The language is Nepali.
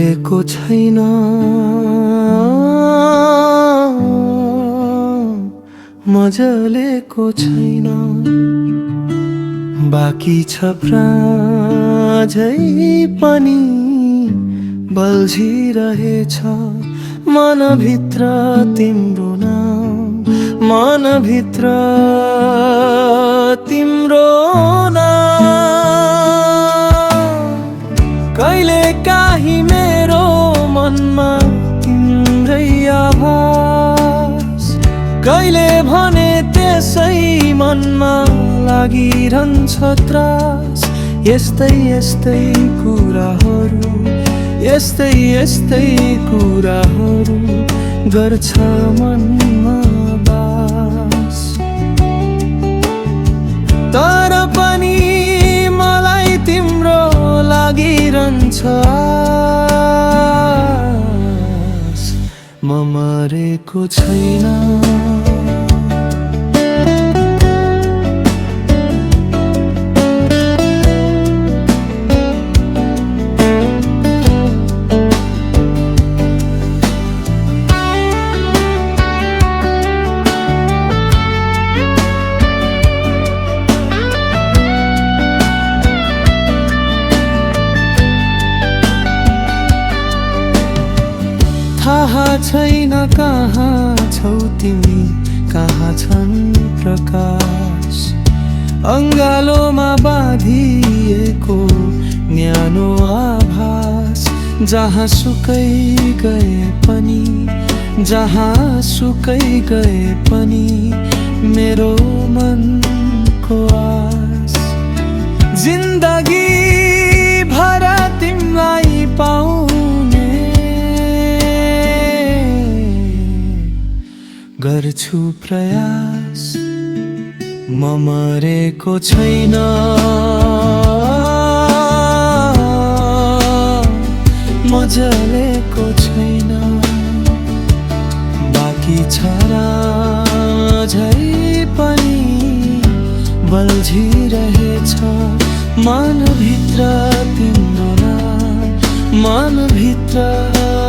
मरेको छैन मजलेको छैन बाँकी छ प्राझै पनि बल्झिरहेछ मनभित्र तिम्रो नाम मनभित्र तिम्रो नाम कहिले काहीँ मेरो मनमा तिम्रै आभास कहिले भने त्यसै मनमा लागिरहन्छ त्रास यस्तै यस्तै कुराहरू यस्तै यस्तै कुराहरू गर्छ मनमा बास तर पनि मलाई तिम्रो लागिरहन्छ आस म मरेको छैन थाहा छैन कहाँ छौ तिमी कहाँ छन् प्रकाश अङ्गालोमा बाँधिएको न्यानो आभास जहाँ सुकै गए पनि जहाँ सुकै गए पनि मेरो मनको आस जिन्दगी भर तिमीलाई पाउने गर्छु प्रयास म मरेको छैन मजलेको छैन बाँकी छ अझै पनि बल्झिरहेछ मनभित्र तिम्रो नाम मनभित्र